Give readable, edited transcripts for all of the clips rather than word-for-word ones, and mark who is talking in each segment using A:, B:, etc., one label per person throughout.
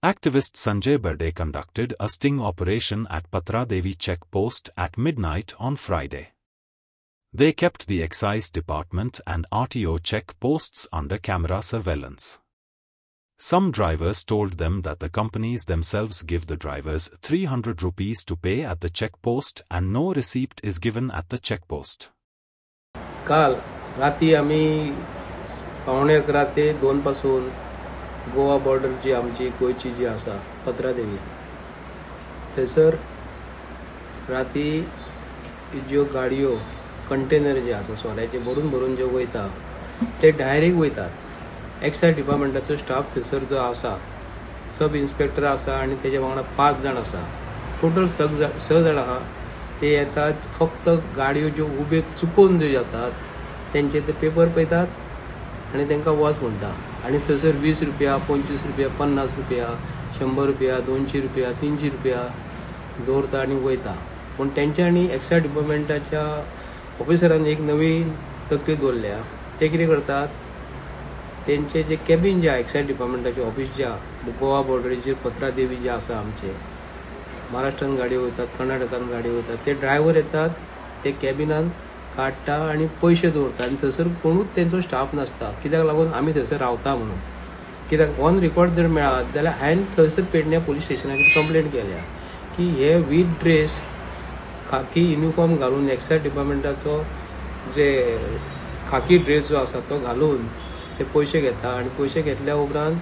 A: Activist Sanjay Berde conducted a sting operation at Patra Devi checkpost at midnight on Friday. They kept the excise department and RTO checkposts under camera surveillance. Some drivers told them that the companies themselves give the drivers 300 rupees to pay at the checkpost and no receipt is given at the checkpost.
B: काल रात्री आम्ही 11:15 ते 2 पासून Goa border जी आमची गोयची जी आसा पत्रा देवी थंयसर राती ज्यो गाडयो कंटेनर जे आसा सोऱ्याचे भरून जे वयता ते डायरेक्ट वयतात. एक्सायज डिपार्टमेंटाचो स्टाफ थंयसर जो आसा सब इन्स्पेक्टर आसा आनी तेजे वांगडा 5 जाण आसा. टोटल 6 जाण आहा. ते येतात फक्त गाडयो ज्यो उबे चुकोवन ज्यो जातात तेंचे ते पेपर पळयतात आनी तांकां वच म्हणटा आनी थंयसर 20 रुपया 25 रुपया 50 रुपया 100 रुपया 200 रुपया 300 रुपया दवरता आनी वयता. पूण तेंच्यांनी एक्सायज डिपार्टमेंटाच्या ऑफिसरांनी एक नवीन तकली दवरल्या. ते कितें करतात तेंचे जे कॅबिन जे एक्सायज डिपार्टमेंटाचे ऑफिस ज्या गोवा बॉर्डरीचेर पत्रा देवी जे आसा आमचे महाराष्ट्रान गाडयो वयतात कर्नाटकान गाडयो वयतात ते ड्रायव्हर येतात ते कॅबिनान काडटा आनी पयशे दवरता आनी थंयसर कोणूच तेंचो स्टाफ नासता. कित्याक लागून आमी थंयसर रावता म्हणून. कित्याक ऑन रिकॉर्ड जर मेळत जाल्यार हांवें थंयसर पेडण्या पुलीस स्टेशनाचेर कंप्लेंट केल्या की हे वीथ ड्रेस खाकी युनिफॉर्म घालून एक्सायज डिपार्टमेंटाचो जे खाकी ड्रेस जो आसा तो घालून ते पयशे घेता आनी पयशे घेतल्या उपरांत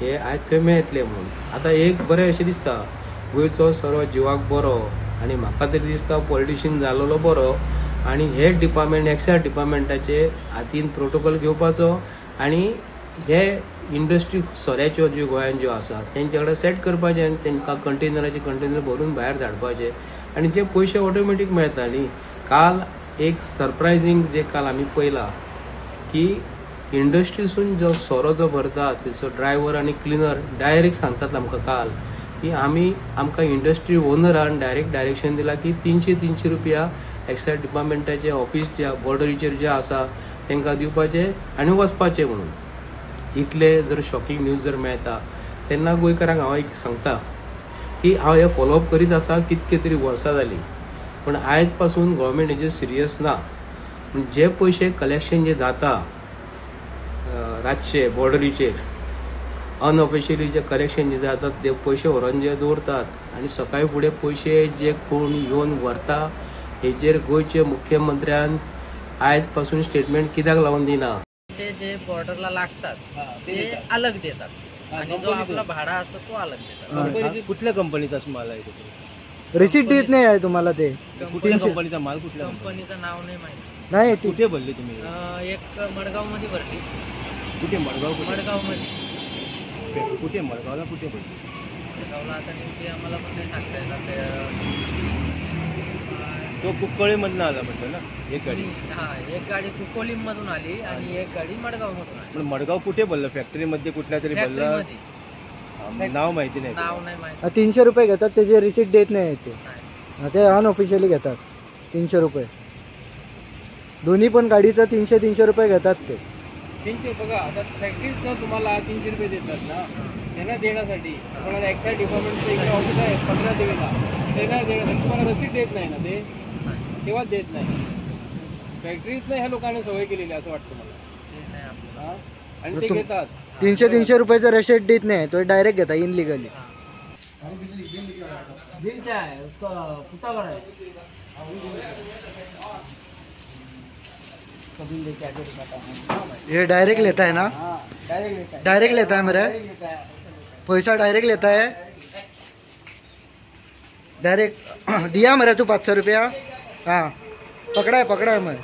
B: हे आयज थंय मेळटले म्हणून. आतां एक बरें अशें दिसता गोंयचो सर्व जिवाक बरो आनी म्हाका तरी दिसता पॉलिटिशियन जाल्लो बरो आनी हे डिपार्टमेंट एक्सायज डिपार्टमेंटाचे हातीन प्रोटोकॉल घेवपाचो आनी हे इंडस्ट्री सोऱ्याच्यो ज्यो गोंयांत ज्यो आसा तेंचे कडेन सेट करपाचें आनी तेंकां कंटेनर भरून भायर धाडपाचे आनी जे पयशे ऑटोमॅटीक मेळटा न्ही. काल एक सरप्रायझींग जे काल आमी पळयलां की इंडस्ट्रीसून जो सोरो जो भरता तेचो ड्रायव्हर आनी क्लिनर डायरेक्ट सांगतात आमकां काल की आमकां इंडस्ट्री ओनरान डायरेक्शन दिला की 300 रुपया एक्सायज डिपार्टमेंटाचे ऑफिस ज्या बॉर्डरीचेर जे आसा तांकां दिवपाचे आनी वचपाचे म्हणून. इतले जर शॉकिंग न्यूज जर मेळटा तेन्ना गोंयकारांक हांव एक सांगता की हांव हे फॉलोअप करीत आसा कितके तरी वर्सां जालीं पूण आयज पासून गव्हर्मेंट हेजेर सिरियस ना. जे पयशे कलेक्शन जे जाता रातचे बॉर्डरीचेर अनऑफिशियली जे कलेक्शन जे जातात ते पयशे व्हरून जे दवरतात आनी सकाळी फुडें पयशे जे कोण येवन व्हरता हेजेर गोंयचे मुख्यमंत्र्यान आयज पासून स्टेटमेंट कित्याक लावून दिना.
C: जे बॉर्डरला लागतात ते अलग देतात आणि जो आपला भाडा असतो तो अलग देतात.
D: कुठल्या कंपनीचा माल आहे तो?
E: रिसीट देत नाही आहे तुम्हाला ते?
D: कुठल्या कंपनीचा माल? कुठल्या
C: कंपनीचं नाव नाही माहिती.
E: नाही
D: कुठे भरली तुम्ही?
C: एक मडगाव मध्ये भरली.
D: कुठे? मडगाव
C: मध्ये.
D: कुठे मडगावला कुठे भरली?
C: मडगावला आता नेमकी आम्हाला पण नाही सांगता येणार.
D: तो कुक्कोळी मधून आला म्हटलं ना एक गाडी?
C: एक गाडी कुकोली मधून आली आणि एक गाडी मडगाव मधून आली.
D: पण मडगाव कुठे भरलं? फॅक्टरी मध्ये कुठल्या तरी भरलं? नाव माहिती नाही.
C: नाव नाही माहिती.
E: 300 रुपये घेतात त्याचे रिसीट देत नाही ते अनऑफिशियली घेतात 300 रुपये. दोन्ही पण गाडीचं 300 रुपये घेतात ते.
B: 300 बघा आता फॅक्टरीज तुम्हाला 300 रुपये देतात ना त्यांना देण्यासाठी. कोणाला एक्सायज डिपार्टमेंटचं इकडे ऑफिस आहे पत्रा देवीला त्यांना देण्यासाठी तुम्हाला रसीद देत नाही ना ते तेव्हाच देत नाही. फॅक्टरीत ह्या लोकांनी सवय केलेली असं वाटतं मला आणि ते घेतात
E: 300 रुपयाचा रसीद देत नाही तो डायरेक्ट घेता इनलिगली.
C: बिल क्या है उसका पुता भरा है कभी लेके आके दिखाता हूं.
E: ये डायरेक्ट लेता है ना? डायरेक्ट लेता है मेरा पैसा डायरेक्ट लेता है. डायरेक्ट दिया मेरा तू 500 रुपया. हाँ पकड़ा है मैं.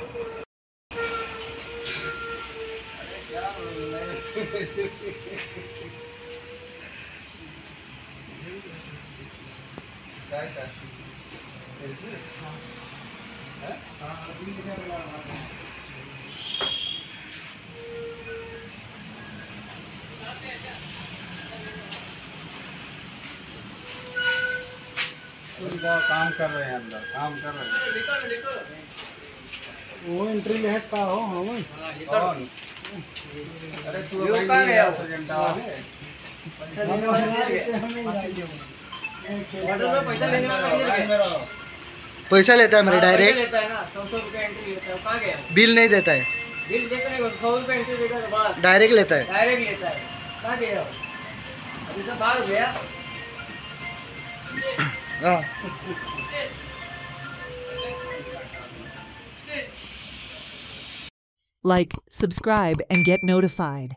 F: काम कर रहे हैं अंदर काम कर रहे हैं.
E: वो एंट्री में है का हो हम
F: कौन? अरे तू भाई
E: पैसा लेता है मेरे डायरेक्ट,
C: लेता है ना, 100 रुपये एंट्री लेता है, कहाँ गया?
E: बिल नहीं देता है,
C: बिल देते नहीं, 100 रुपये एंट्री देता है, बस
E: डायरेक्ट लेता है।
C: डायरेक्ट लेता है, कहाँ गया? अभी सब बाहर हो गया।
E: हाँ
G: Like, subscribe, and get notified.